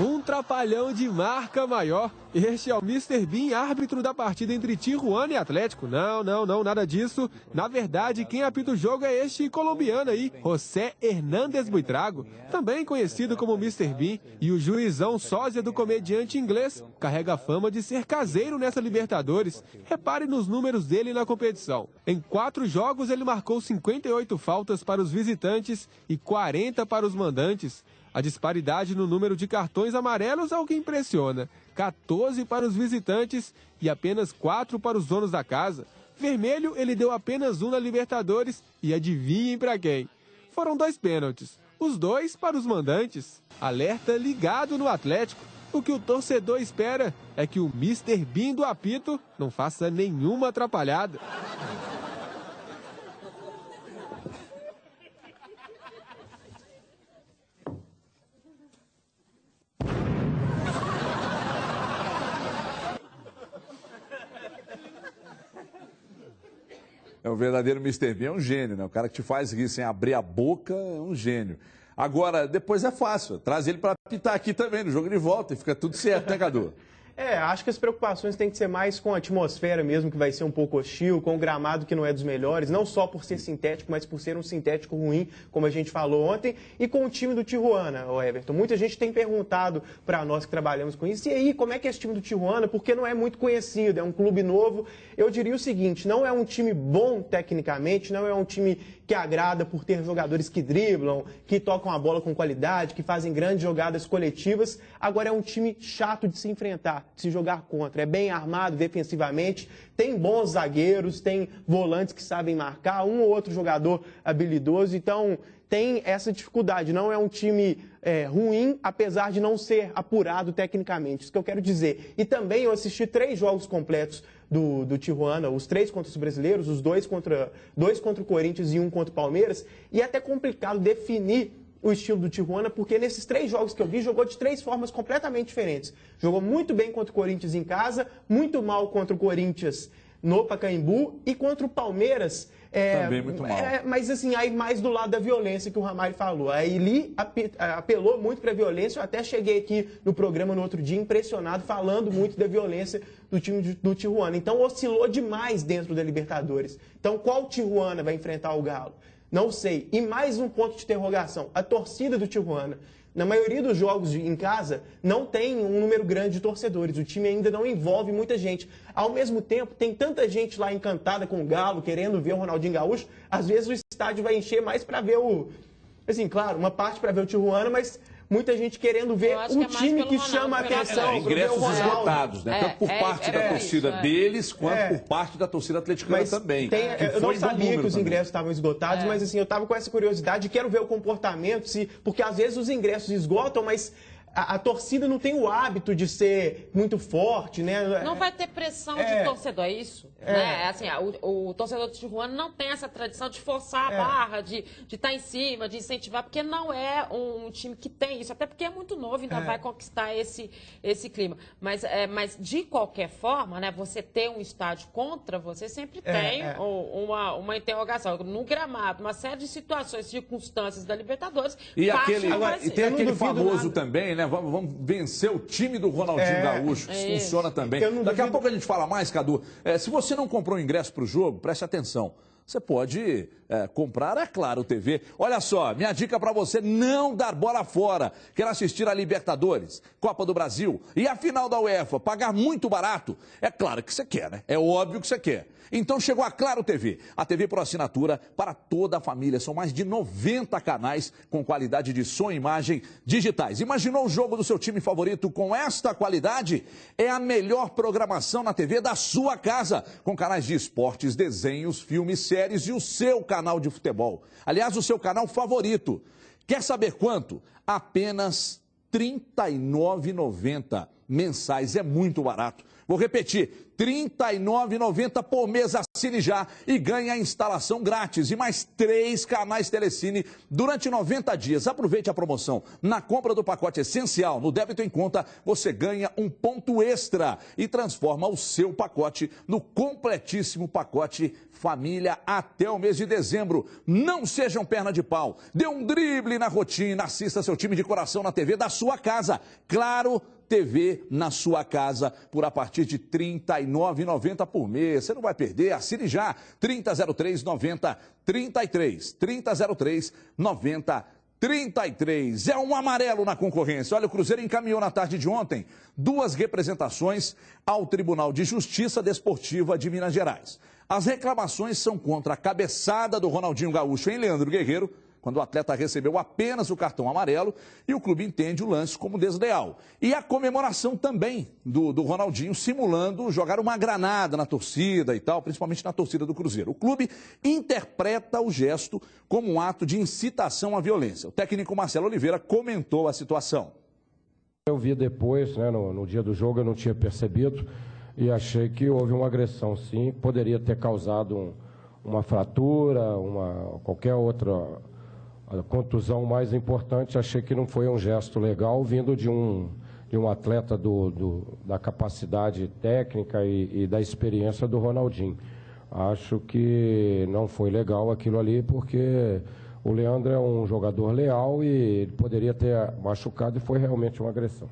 Um trapalhão de marca maior. Este é o Mr. Bean, árbitro da partida entre Tijuana e Atlético. Não, nada disso. Na verdade, quem apita o jogo é este colombiano aí, José Hernández Buitrago, também conhecido como Mr. Bean. E o juizão sósia do comediante inglês carrega a fama de ser caseiro nessa Libertadores. Repare nos números dele na competição. Em 4 jogos, ele marcou 58 faltas para os visitantes e 40 para os mandantes. A disparidade no número de cartões amarelos é o que impressiona. 14 para os visitantes e apenas 4 para os donos da casa. Vermelho, ele deu apenas 1 na Libertadores e adivinhem para quem? Foram 2 pênaltis, os 2 para os mandantes. Alerta ligado no Atlético. O que o torcedor espera é que o Mr. Bean do apito não faça nenhuma atrapalhada. É o verdadeiro Mr. Bean, é um gênio, né? O cara que te faz rir sem abrir a boca é um gênio. Agora, depois é fácil, traz ele para apitar aqui também, no jogo de volta, e fica tudo certo, né, Cadu? Acho que as preocupações têm que ser mais com a atmosfera mesmo, que vai ser um pouco hostil, com o gramado que não é dos melhores, não só por ser sintético, mas por ser um sintético ruim, como a gente falou ontem, e com o time do Tijuana, o Everton. Muita gente tem perguntado para nós que trabalhamos com isso, e aí, como é que é esse time do Tijuana? Porque não é muito conhecido, é um clube novo. Eu diria o seguinte, não é um time bom tecnicamente, não é um time que agrada por ter jogadores que driblam, que tocam a bola com qualidade, que fazem grandes jogadas coletivas. Agora é um time chato de se enfrentar, de se jogar contra. É bem armado defensivamente, tem bons zagueiros, tem volantes que sabem marcar, um ou outro jogador habilidoso. Então tem essa dificuldade. Não é um time ruim, apesar de não ser apurado tecnicamente. Isso que eu quero dizer. E também eu assisti 3 jogos completos do Tijuana, os 3 contra os brasileiros, os 2 contra o Corinthians e 1 contra o Palmeiras. E é até complicado definir o estilo do Tijuana, porque nesses 3 jogos que eu vi, jogou de 3 formas completamente diferentes. Jogou muito bem contra o Corinthians em casa, muito mal contra o Corinthians no Pacaembu e contra o Palmeiras... também muito mal. Mas assim, aí mais do lado da violência que o Ramalho falou. A Eli apelou muito para a violência. Eu até cheguei aqui no programa no outro dia impressionado, falando muito da violência do time do Tijuana. Então oscilou demais dentro da Libertadores. Então qual Tijuana vai enfrentar o Galo? Não sei. E mais um ponto de interrogação. A torcida do Tijuana. Na maioria dos jogos em casa, não tem um número grande de torcedores. O time ainda não envolve muita gente. Ao mesmo tempo, tem tanta gente lá encantada com o Galo, querendo ver o Ronaldinho Gaúcho. Às vezes o estádio vai encher mais para ver o... Assim, claro, uma parte para ver o Tijuana, mas muita gente querendo ver o time que chama a atenção. Ingressos esgotados, né? Tanto por parte da torcida deles, quanto por parte da torcida atleticana também. Eu não sabia que os ingressos estavam esgotados, mas assim, eu estava com essa curiosidade, quero ver o comportamento, porque às vezes os ingressos esgotam, mas a torcida não tem o hábito de ser muito forte, né? Não vai ter pressão de torcedor, é isso? Né? Assim, o torcedor do Tijuana não tem essa tradição de forçar a barra, de estar em cima, de incentivar, porque não é um time que tem isso, até porque é muito novo, ainda vai conquistar esse clima. Mas de qualquer forma, né, você ter um estádio contra, você sempre tem uma interrogação. No gramado, uma série de situações, circunstâncias da Libertadores. E tem aquele famoso também, né? Vamos vencer o time do Ronaldinho Gaúcho, que funciona também. Daqui a pouco a gente fala mais, Cadu. Se você não comprou ingresso para o jogo, preste atenção. Você pode comprar a Claro TV. Olha só, minha dica para você não dar bola fora. Quer assistir a Libertadores, Copa do Brasil e a final da UEFA, pagar muito barato? É claro que você quer, né? É óbvio que você quer. Então chegou a Claro TV, a TV por assinatura para toda a família. São mais de 90 canais com qualidade de som e imagem digitais. Imaginou o jogo do seu time favorito com esta qualidade? É a melhor programação na TV da sua casa, com canais de esportes, desenhos, filmes, séries e o seu canal de futebol. Aliás, o seu canal favorito. Quer saber quanto? Apenas R$ 39,90. mensais. É muito barato. Vou repetir, R$ 39,90 por mês. Assine já e ganhe a instalação grátis e mais 3 canais Telecine durante 90 dias. Aproveite a promoção. Na compra do pacote essencial, no débito em conta, você ganha um ponto extra e transforma o seu pacote no completíssimo pacote família até o mês de dezembro. Não seja um perna de pau. Dê um drible na rotina. Assista seu time de coração na TV da sua casa. Claro, TV na sua casa por a partir de R$ 39,90 por mês. Você não vai perder, assine já. 3003-9033. 3003-9033. É um amarelo na concorrência. Olha, o Cruzeiro encaminhou na tarde de ontem 2 representações ao Tribunal de Justiça Desportiva de Minas Gerais. As reclamações são contra a cabeçada do Ronaldinho Gaúcho em Leandro Guerreiro, quando o atleta recebeu apenas o cartão amarelo e o clube entende o lance como desleal. E a comemoração também do Ronaldinho simulando jogar uma granada na torcida e tal, principalmente na torcida do Cruzeiro. O clube interpreta o gesto como um ato de incitação à violência. O técnico Marcelo Oliveira comentou a situação. Eu vi depois, né, no dia do jogo, eu não tinha percebido e achei que houve uma agressão, sim. Poderia ter causado uma fratura, qualquer outra contusão mais importante. Achei que não foi um gesto legal vindo de um atleta da capacidade técnica e da experiência do Ronaldinho. Acho que não foi legal aquilo ali, porque o Leandro é um jogador leal e ele poderia ter machucado e foi realmente uma agressão.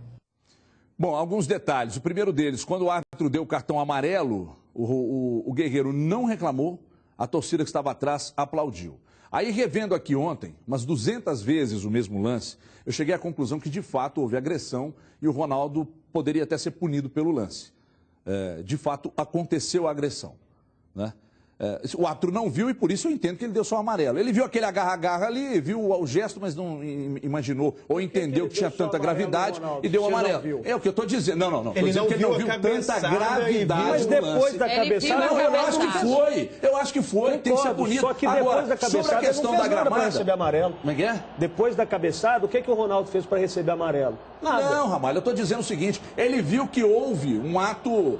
Bom, alguns detalhes. O primeiro deles, quando o árbitro deu o cartão amarelo, o Guerreiro não reclamou, a torcida que estava atrás aplaudiu. Aí, revendo aqui ontem, umas 200 vezes o mesmo lance, eu cheguei à conclusão que, de fato, houve agressão e o Ronaldo poderia até ser punido pelo lance. De fato, aconteceu a agressão, né? O árbitro não viu e, por isso, eu entendo que ele deu só o amarelo. Ele viu aquele agarra-agarra ali, viu o gesto, mas não imaginou ou entendeu que tinha tanta gravidade e deu o amarelo. É o que eu estou dizendo. Não. Ele não viu tanta gravidade. Mas depois da cabeçada... Não, eu acho que foi. Eu acho que foi. Tem que ser punido. Só que depois da cabeçada, sobre a questão da gramada... receber amarelo. Como é que é? Depois da cabeçada, o que o Ronaldo fez para receber amarelo? Nada. Não, Ramalho, eu estou dizendo o seguinte. Ele viu que houve um ato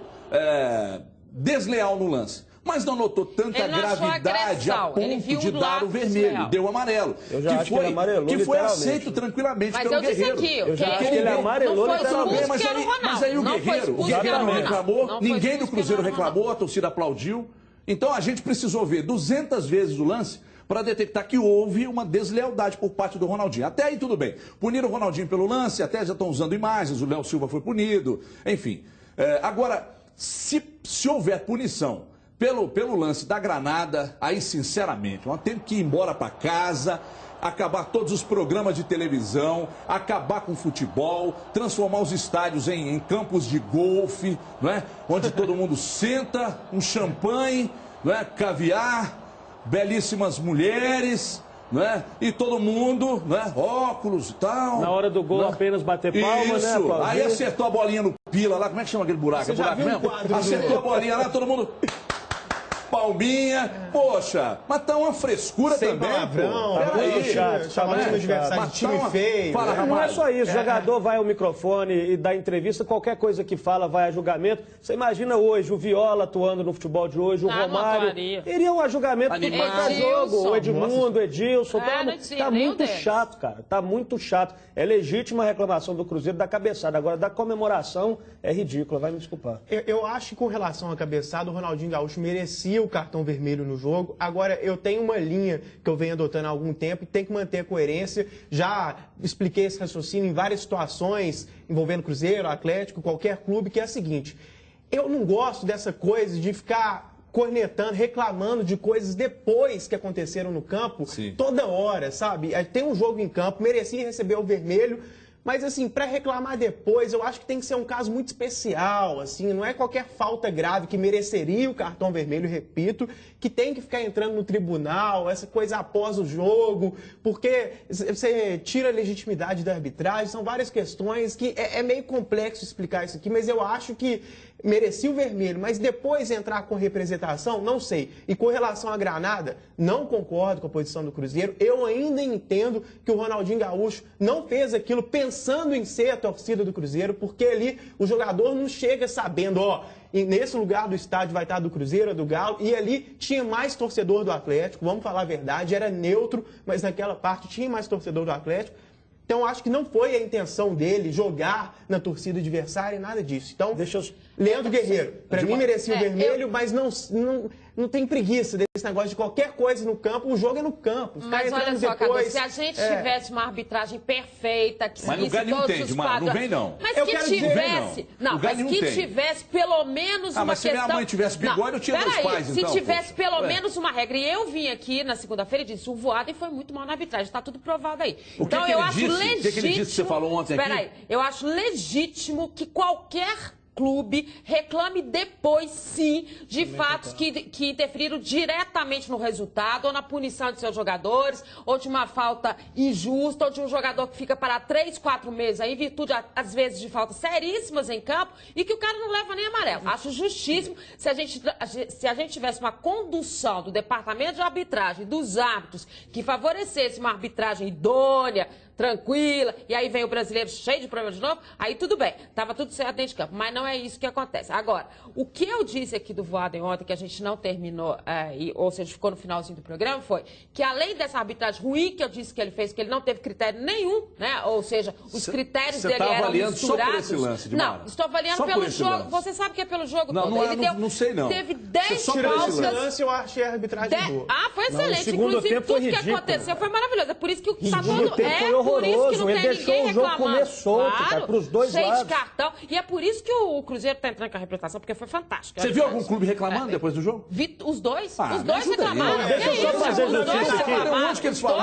desleal no lance. Mas não notou tanta gravidade a ponto de dar o vermelho. Deu o amarelo. Eu já acho que ele amarelou, que foi aceito tranquilamente pelo Guerreiro. Eu já acho que ele amarelou literalmente. Mas aí o Guerreiro não reclamou, ninguém do Cruzeiro reclamou, a torcida aplaudiu. Então a gente precisou ver 200 vezes o lance para detectar que houve uma deslealdade por parte do Ronaldinho. Até aí tudo bem. Puniram o Ronaldinho pelo lance, até já estão usando imagens, o Léo Silva foi punido, enfim. Agora, se houver punição pelo lance da granada, aí sinceramente, nós temos que ir embora para casa, acabar todos os programas de televisão, acabar com o futebol, transformar os estádios em campos de golfe, não é? Onde todo mundo senta, um champanhe, não é? Caviar, belíssimas mulheres, não é? E todo mundo, não é? Óculos e tal. Na hora do gol, apenas bater palma, né? Isso, aí acertou a bolinha no pila lá, como é que chama aquele buraco? Você já viu mesmo? Acertou a bolinha lá, todo mundo... palminha, poxa, mas tá uma frescura sem também, palavrão, pô. muito chato, chamando o adversário de time feio. Não é só isso, o jogador vai ao microfone e dá entrevista, qualquer coisa que fala vai a julgamento. Você imagina hoje o Viola atuando no futebol de hoje, o Romário, iriam a julgamento por qualquer jogo, o Edmundo, o Edilson, tá muito chato, cara, tá muito chato. É legítima a reclamação do Cruzeiro da cabeçada, agora da comemoração é ridícula, vai me desculpar. Eu acho que com relação à cabeçada, o Ronaldinho Gaúcho merecia o cartão vermelho no jogo. Agora, eu tenho uma linha que eu venho adotando há algum tempo e tem que manter a coerência. Já expliquei esse raciocínio em várias situações envolvendo Cruzeiro, Atlético, qualquer clube, que é a seguinte: eu não gosto dessa coisa de ficar cornetando, reclamando de coisas depois que aconteceram no campo, toda hora, sabe? Tem um jogo em campo, merecia receber o vermelho. Mas, assim, para reclamar depois, eu acho que tem que ser um caso muito especial, assim, não é qualquer falta grave que mereceria o cartão vermelho, repito, que tem que ficar entrando no tribunal, essa coisa após o jogo, porque você tira a legitimidade da arbitragem, são várias questões que é meio complexo explicar isso aqui, mas eu acho que merecia o vermelho, mas depois entrar com representação, não sei. E com relação à granada, não concordo com a posição do Cruzeiro, eu ainda entendo que o Ronaldinho Gaúcho não fez aquilo pensando pensando em ser a torcida do Cruzeiro, porque ali o jogador não chega sabendo, ó, e nesse lugar do estádio vai estar do Cruzeiro, do Galo, e ali tinha mais torcedor do Atlético, vamos falar a verdade, era neutro, mas naquela parte tinha mais torcedor do Atlético. Então, acho que não foi a intenção dele jogar na torcida adversária, nada disso. Então, Leandro Guerreiro, para mim merecia o vermelho, mas não tem preguiça desse negócio de qualquer coisa no campo, o jogo é no campo. Mas olha só, Cadu, se a gente tivesse uma arbitragem perfeita, que mas lugar nenhum tem, Dimar, não vem não. Mas que tivesse, tivesse pelo menos uma questão... mas se minha mãe tivesse bigode, eu tinha dois pais, então. Se tivesse pelo menos uma regra, e eu vim aqui na segunda-feira e disse, o Voaden foi muito mal na arbitragem, está tudo provado aí. Então eu acho legítimo... O que ele disse que você falou ontem aqui? Peraí, eu acho legítimo que qualquer clube reclame depois, sim, de fatos que interferiram diretamente no resultado, ou na punição de seus jogadores, ou de uma falta injusta, ou de um jogador que fica para 3, 4 meses, aí, em virtude, às vezes, de faltas seríssimas em campo, e que o cara não leva nem amarelo. Acho justíssimo se a gente tivesse uma condução do departamento de arbitragem, dos árbitros, que favorecesse uma arbitragem idônea, tranquila, e aí vem o brasileiro cheio de problemas de novo, aí tudo bem, estava tudo certo dentro de campo, mas não é isso que acontece. Agora, o que eu disse aqui do Voaden ontem, que a gente não terminou, ou seja, ficou no finalzinho do programa, foi que além dessa arbitragem ruim que eu disse que ele fez, que ele não teve critério nenhum, né? Ou seja, os critérios dele eram misturados. Só por esse lance, Dimar? Não, estou avaliando pelo jogo. Lance. Você sabe que é pelo jogo todo. Não sei não. Teve 10 faltas. Esse lance eu achei a arbitragem boa. Foi excelente. Inclusive, tudo que aconteceu foi maravilhoso. É por isso que o tá todo... por isso que não tem ninguém reclamando. O jogo comer solto, claro, cara, pros dois cheio lados. de cartão. E é por isso que o Cruzeiro tá entrando com a representação, porque foi fantástico. Você viu algum clube reclamando depois do jogo? Vi os dois. Os dois reclamaram. Deixa eu só fazer justiça aqui.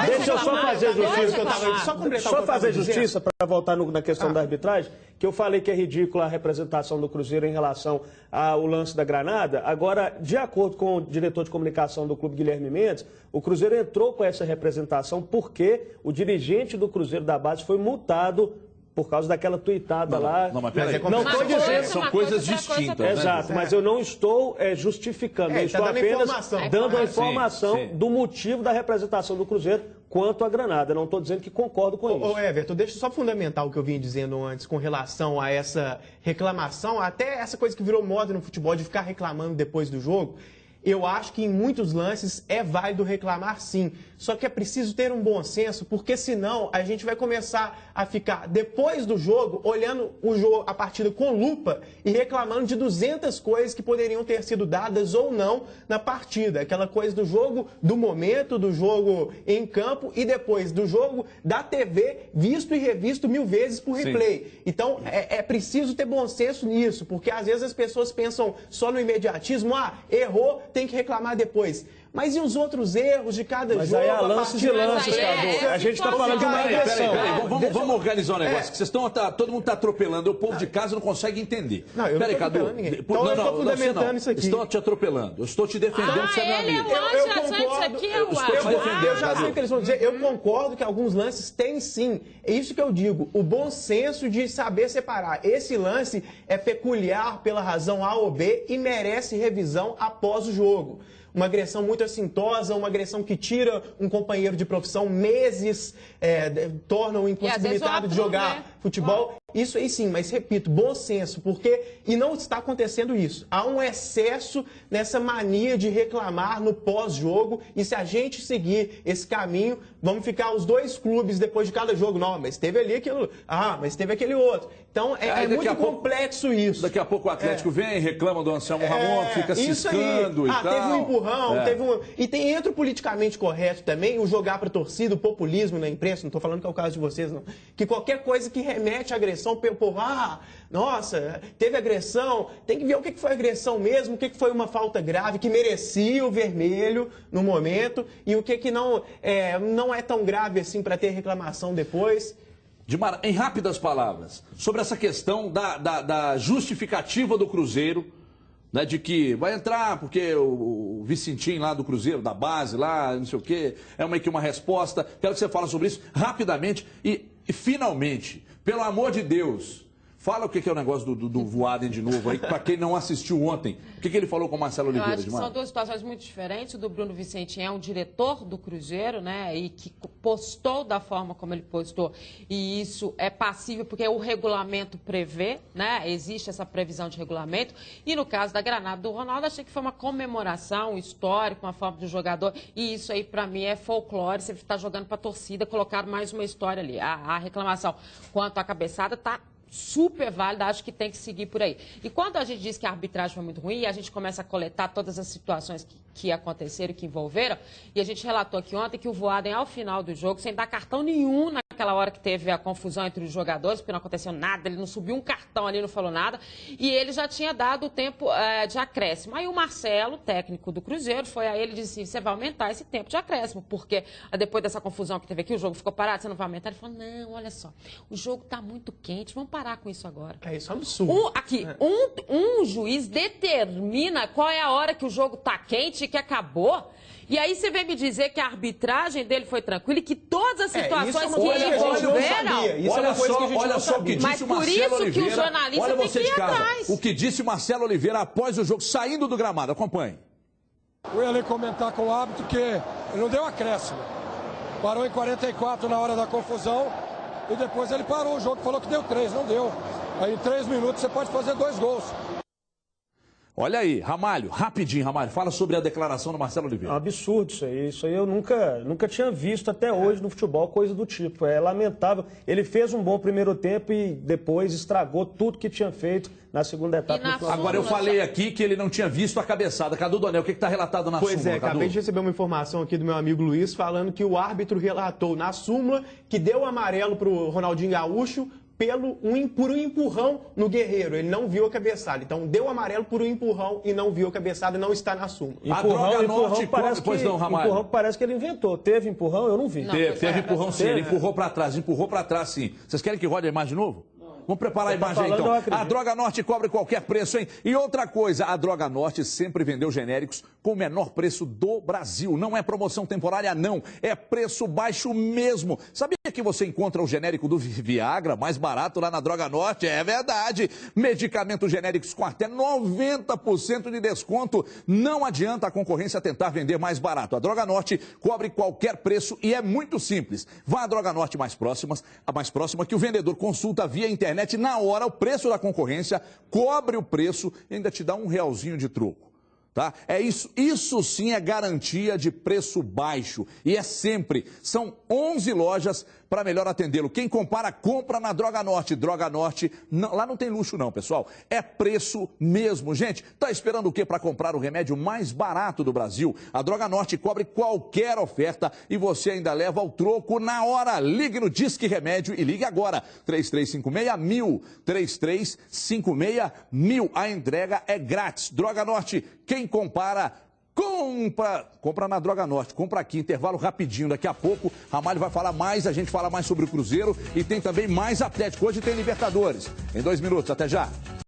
Deixa eu só fazer justiça. Só fazer justiça para voltar na questão da arbitragem, que eu falei que é ridícula a representação do Cruzeiro em relação ao lance da granada. Agora, de acordo com o diretor de comunicação do clube, Guilherme Mendes, o Cruzeiro entrou com essa representação porque o dirigente do Cruzeiro da base foi multado por causa daquela tuitada lá. Não, mas peraí. Não estou dizendo. São coisas distintas. Exato, mas eu não estou justificando. Eu estou apenas dando a informação do motivo da representação do Cruzeiro quanto à granada. Eu não estou dizendo que concordo com isso. Everton, deixa eu só fundamentar o que eu vinha dizendo antes com relação a essa reclamação, até essa coisa que virou moda no futebol de ficar reclamando depois do jogo. Eu acho que em muitos lances é válido reclamar sim, só que é preciso ter um bom senso, porque senão a gente vai começar a ficar, depois do jogo, olhando a partida com lupa e reclamando de 200 coisas que poderiam ter sido dadas ou não na partida. Aquela coisa do jogo, do momento, do jogo em campo e depois do jogo da TV, visto e revisto 1000 vezes por replay. Sim. Então, é preciso ter bom senso nisso, porque às vezes as pessoas pensam só no imediatismo, errou, tem que reclamar depois. Mas e os outros erros de cada jogo? Mas aí há lances e lances, Cadu. A gente está falando de uma agressão. Vamos organizar um negócio, que vocês estão, todo mundo está atropelando, o povo de casa não consegue entender. Não, eu não estou atropelando ninguém. Então eu estou fundamentando isso aqui. Estão te atropelando. Eu estou te defendendo, você é meu amigo. Eu já sei o que eles vão dizer. Eu concordo que alguns lances têm sim. É isso que eu digo. O bom senso de saber separar. Esse lance é peculiar pela razão A ou B e merece revisão após o jogo. Uma agressão muito assintosa, uma agressão que tira um companheiro de profissão meses, torna o impossibilitado de jogar futebol. Isso aí sim, mas repito, bom senso, porque e não está acontecendo isso. Há um excesso nessa mania de reclamar no pós-jogo e se a gente seguir esse caminho, vamos ficar os dois clubes depois de cada jogo. Não, mas teve ali aquilo, mas teve aquele outro. Então é muito complexo isso. Daqui a pouco o Atlético vem, reclama do Anselmo Ramon, fica ciscando e tal. Teve um empurrão, teve um... E entra o politicamente correto também, o jogar para a torcida, o populismo na imprensa, não estou falando que é o caso de vocês, não. Que qualquer coisa que remete à agressão, o povo, nossa, teve agressão, tem que ver o que foi agressão mesmo, o que foi uma falta grave, que merecia o vermelho no momento, e o que não é tão grave assim para ter reclamação depois. Dimar, em rápidas palavras, sobre essa questão da justificativa do Cruzeiro, né, de que vai entrar porque o Vicentinho lá do Cruzeiro, da base lá, não sei o quê, é meio que uma resposta. Quero que você fale sobre isso rapidamente e finalmente, pelo amor de Deus, Fala o que é o negócio do Voaden de novo aí, para quem não assistiu ontem. O que ele falou com o Marcelo Oliveira? Eu acho que são duas situações muito diferentes. O do Bruno Vicentim é um diretor do Cruzeiro, né? E que postou da forma como ele postou. E isso é passível porque o regulamento prevê, né? Existe essa previsão de regulamento. E no caso da granada do Ronaldo, achei que foi uma comemoração histórica, uma forma do jogador. E isso aí, para mim, é folclore. Você está jogando para a torcida, colocar mais uma história ali. A reclamação quanto à cabeçada está super válida, acho que tem que seguir por aí. E quando a gente diz que a arbitragem foi muito ruim, a gente começa a coletar todas as situações que aconteceram, que envolveram, e a gente relatou aqui ontem que o Voaden, ao final do jogo, sem dar cartão nenhum naquela hora que teve a confusão entre os jogadores, porque não aconteceu nada, ele não subiu um cartão ali, não falou nada, e ele já tinha dado o tempo de acréscimo. Aí o Marcelo, técnico do Cruzeiro, foi a ele e disse, você vai aumentar esse tempo de acréscimo, porque depois dessa confusão que teve aqui, o jogo ficou parado, você não vai aumentar? Ele falou, não, olha só, o jogo está muito quente, vamos parar com isso agora. Isso é um absurdo. Um juiz determina qual é a hora que o jogo está quente e que acabou. E aí você vem me dizer que a arbitragem dele foi tranquila e que todas as situações que envolveram... Olha só o que disse o Marcelo Oliveira. Que o jornalista tem que ir atrás. O que disse o Marcelo Oliveira após o jogo, saindo do gramado. Acompanhe. Eu ia ali comentar com o árbitro que ele não deu acréscimo. Parou em 44 na hora da confusão. E depois ele parou o jogo, falou que deu 3, não deu. Aí em 3 minutos você pode fazer 2 gols. Olha aí, Ramalho, rapidinho, Ramalho, fala sobre a declaração do Marcelo Oliveira. É um absurdo isso aí. Isso aí eu nunca tinha visto até hoje no futebol, coisa do tipo. É lamentável. Ele fez um bom primeiro tempo e depois estragou tudo que tinha feito na segunda etapa. Agora, eu falei aqui que ele não tinha visto a cabeçada. Cadu Donel, o que está relatado na súmula? Pois é, acabei de receber uma informação aqui do meu amigo Luiz falando que o árbitro relatou na súmula que deu amarelo para o Ronaldinho Gaúcho por um empurrão no Guerreiro. Ele não viu a cabeçada. Então, deu amarelo por um empurrão e não viu a cabeçada, não está na súmula. Empurrão parece que ele inventou. Teve empurrão? Eu não vi. Teve empurrão sim, ele empurrou para trás sim. Vocês querem que rode a imagem de novo? Vamos preparar a imagem aí, então. A Droga Norte cobre qualquer preço, hein? E outra coisa, a Droga Norte sempre vendeu genéricos com o menor preço do Brasil. Não é promoção temporária, não. É preço baixo mesmo. Sabia que você encontra o genérico do Viagra mais barato lá na Droga Norte? É verdade. Medicamentos genéricos com até 90% de desconto. Não adianta a concorrência tentar vender mais barato. A Droga Norte cobre qualquer preço e é muito simples. Vá à Droga Norte a mais próxima que o vendedor consulta via internet na hora o preço da concorrência, cobre o preço e ainda te dá R$1 de troco. Tá? É isso, isso sim é garantia de preço baixo e é sempre, são 11 lojas para melhor atendê-lo. Quem compara, compra na Droga Norte. Droga Norte, não, lá não tem luxo não, pessoal, é preço mesmo. Gente, tá esperando o quê para comprar o remédio mais barato do Brasil? A Droga Norte cobre qualquer oferta e você ainda leva o troco na hora. Ligue no Disque Remédio e ligue agora, 3356-1000, 3356-1000. A entrega é grátis. Droga Norte, quem compara, compra na Droga Norte. Compra aqui, intervalo rapidinho. Daqui a pouco, Ramalho vai falar mais, a gente fala mais sobre o Cruzeiro e tem também mais Atlético. Hoje tem Libertadores. Em 2 minutos, até já.